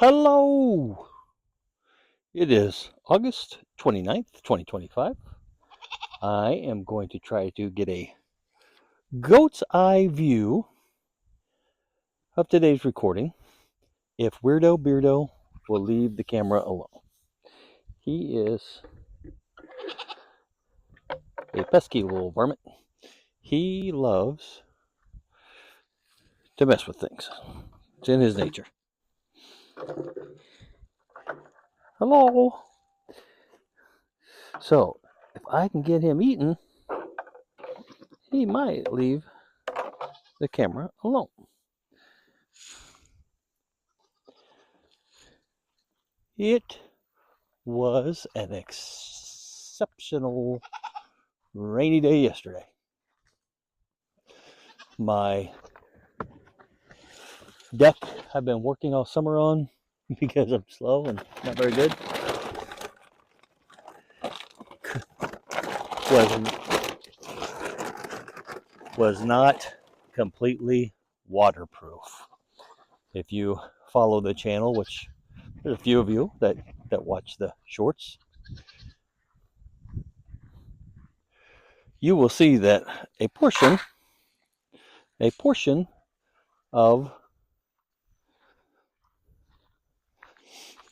Hello! It is August 29th, 2025. I am going to try to get a goat's eye view of today's recording if Weirdo Beardo will leave the camera alone. He is a pesky little varmint. He loves to mess with things. It's in his nature. Hello! So, if I can get him eaten, he might leave the camera alone. It was an exceptional rainy day yesterday. My deck I've been working all summer on because I'm slow and not very good was not completely waterproof. If you follow the channel, which there's a few of you that watch the shorts, you will see that a portion of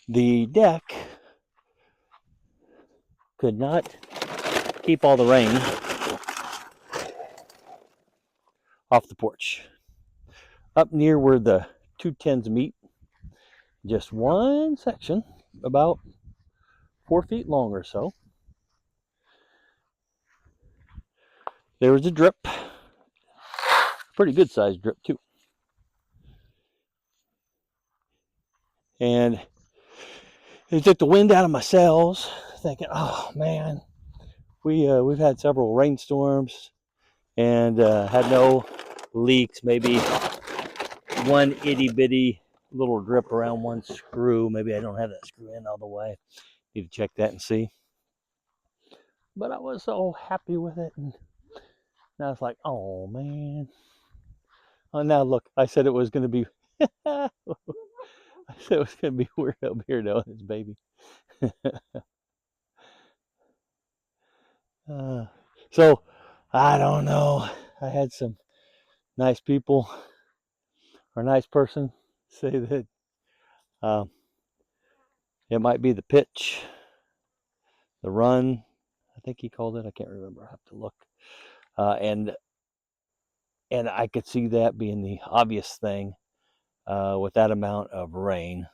the deck could not keep all the rain off the porch. Up near where the 210s meet, just one section, about 4 feet long or so, there was a drip, pretty good sized drip too. And it took the wind out of my sails, thinking, oh man, we've had several rainstorms and had no leaks, maybe one itty bitty little drip around one screw. Maybe I don't have that screw in all the way. Need to check that and see. But I was so happy with it, and I was like, oh man. Oh, now look, I said it was going to be I said it was going to be Weirdo Beardo and his baby. So I don't know. I had some nice people or nice person say that it might be the pitch, the run, I think he called it. I can't remember. I have to look. And I could see that being the obvious thing with that amount of rain.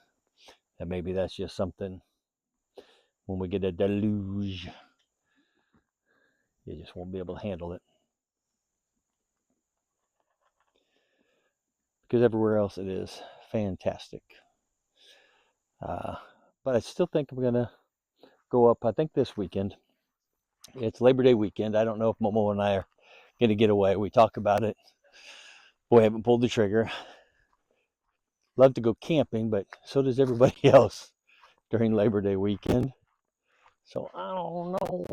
And maybe that's just something when we get a deluge, you just won't be able to handle it. Because everywhere else it is fantastic. But I still think I'm going to go up, I think this weekend. It's Labor Day weekend. I don't know if Momo and I are going to get away. We talk about it. Boy, I haven't pulled the trigger. Love to go camping, but so does everybody else during Labor Day weekend. So I don't know.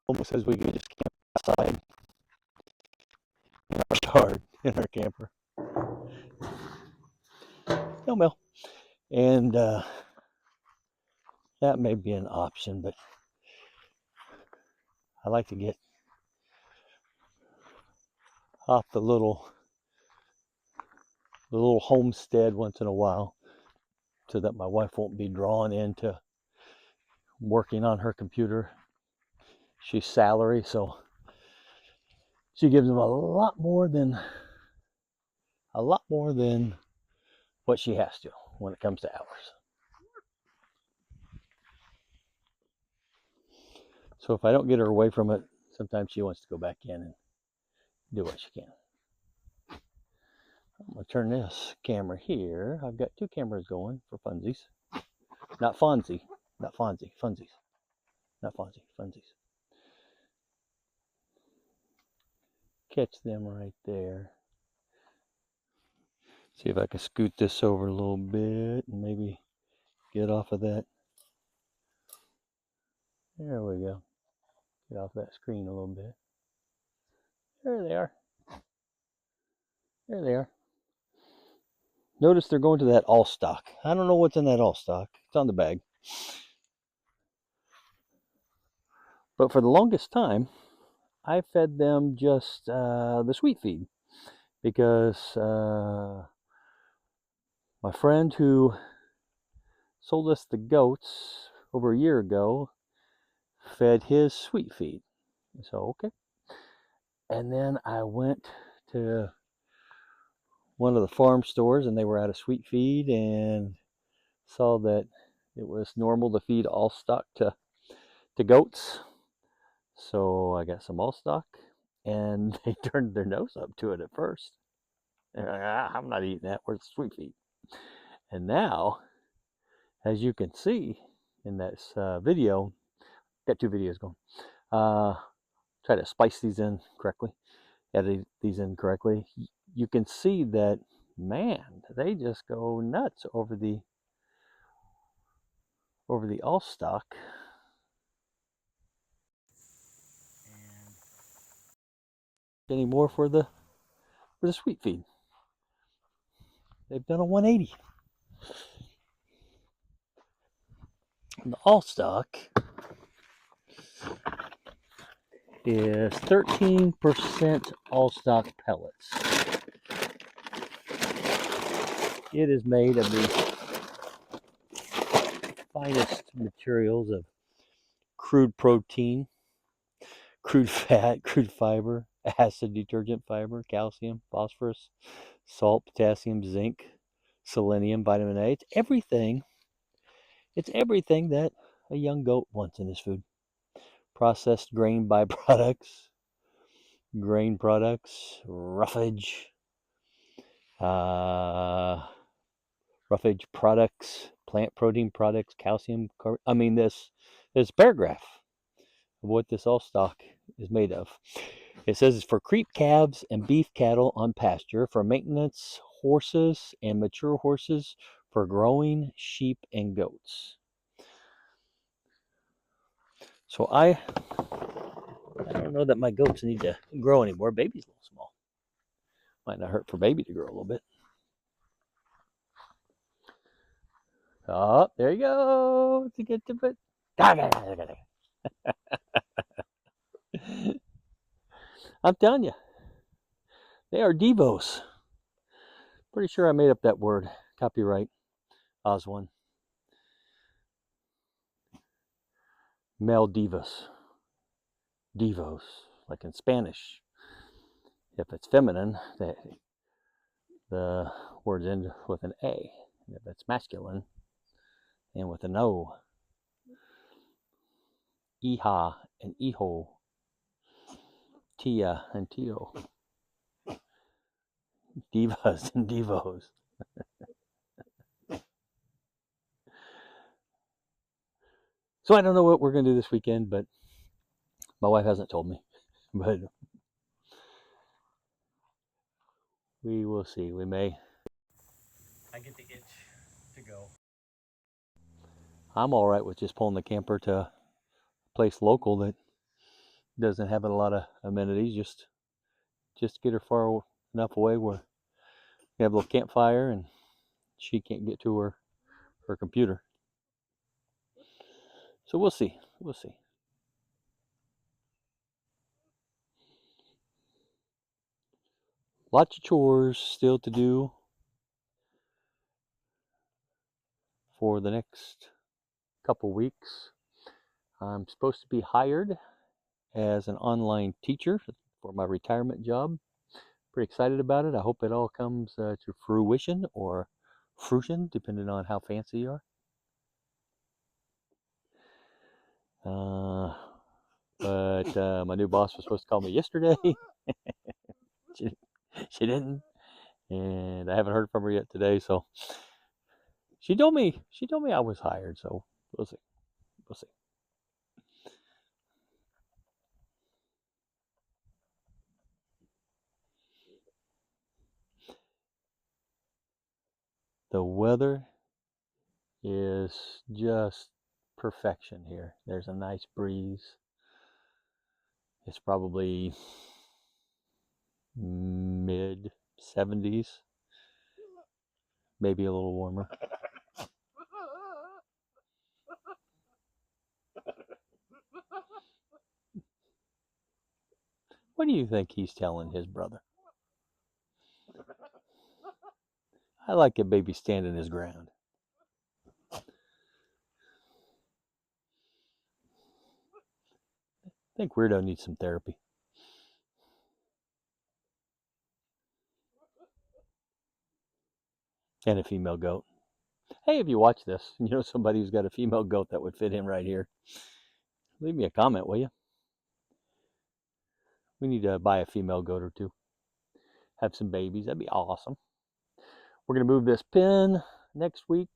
Momo says we can just camp outside in our yard, in our camper. No, Mel. And that may be an option, but I like to get off the little homestead once in a while so that my wife won't be drawn into working on her computer. She's salary, so she gives them a lot more than what she has to when it comes to hours. So if I don't get her away from it, sometimes she wants to go back in and do what she can. I'm going to turn this camera here. I've got two cameras going for funsies. Not Fonzie. Not Fonzie. Funsies. Not Fonzie. Funsies. Catch them right there. See if I can scoot this over a little bit and maybe get off of that. There we go. Get off that screen a little bit. There they are. There they are. Notice they're going to that all stock. I don't know what's in that all stock. It's on the bag. But for the longest time, I fed them just the sweet feed because my friend who sold us the goats over a year ago fed his sweet feed. So, okay. And then I went to one of the farm stores and they were out of sweet feed and saw that it was normal to feed all stock to goats. So I got some all stock and they turned their nose up to it at first. They're like, I'm not eating that. Where's the sweet feed? And now, as you can see in this video, got two videos going. Try to splice these in correctly, edit these in correctly. You can see that, man, they just go nuts over the all stock. And any more for the sweet feed. They've done a 180. And the all stock is 13% all stock pellets. It is made of the finest materials of crude protein, crude fat, crude fiber, acid detergent fiber, calcium, phosphorus, salt, potassium, zinc, selenium, vitamin A. It's everything. It's everything that a young goat wants in his food. Processed grain byproducts, grain products, roughage products, plant protein products, calcium. I mean, this paragraph of what this all stock is made of. It says it's for creep calves and beef cattle on pasture, for maintenance horses and mature horses, for growing sheep and goats. So I don't know that my goats need to grow anymore. Baby's a little small. Might not hurt for baby to grow a little bit. Oh, there you go. To get to it. I'm telling you, they are devos. Pretty sure I made up that word. Copyright Oswan. Male divas. Devos, like in Spanish. If it's feminine, the words end with an A. If it's masculine, and with an O. Hija and hijo. Tia and tio. Divas and devos. So I don't know what we're going to do this weekend, but my wife hasn't told me. But we will see. We may. I get the itch to go. I'm all right with just pulling the camper to a place local that doesn't have a lot of amenities. Just get her far enough away where we have a little campfire and she can't get to her computer. So we'll see. We'll see. Lots of chores still to do for the next couple weeks. I'm supposed to be hired as an online teacher for my retirement job. Pretty excited about it. I hope it all comes to fruition or fruition, depending on how fancy you are. But my new boss was supposed to call me yesterday. she didn't, and I haven't heard from her yet today. So she told me I was hired. So we'll see. We'll see. The weather is just perfection here. There's a nice breeze. It's probably mid 70s. maybe a little warmer. What do you think he's telling his brother? I like a baby standing his ground. I think Weirdo needs some therapy. And a female goat. Hey, if you watch this, you know somebody who's got a female goat that would fit in right here, leave me a comment, will you? We need to buy a female goat or two. Have some babies. That'd be awesome. We're going to move this pin next week.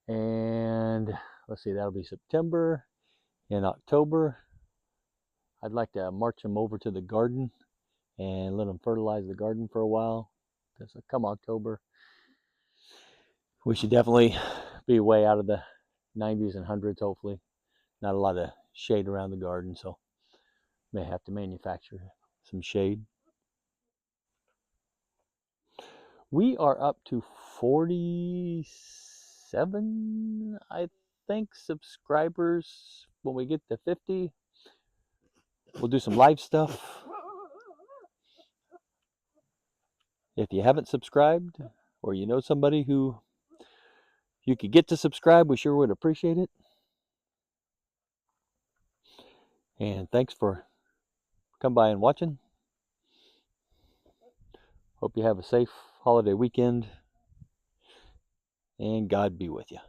And let's see, that'll be September. In October, I'd like to march them over to the garden and let them fertilize the garden for a while. Because come October, we should definitely be way out of the 90s and 100s, hopefully. Not a lot of shade around the garden, so may have to manufacture some shade. We are up to 47, I think, subscribers. When we get to 50, we'll do some live stuff. If you haven't subscribed, or you know somebody who you could get to subscribe, we sure would appreciate it. And thanks for coming by and watching. Hope you have a safe holiday weekend, and God be with you.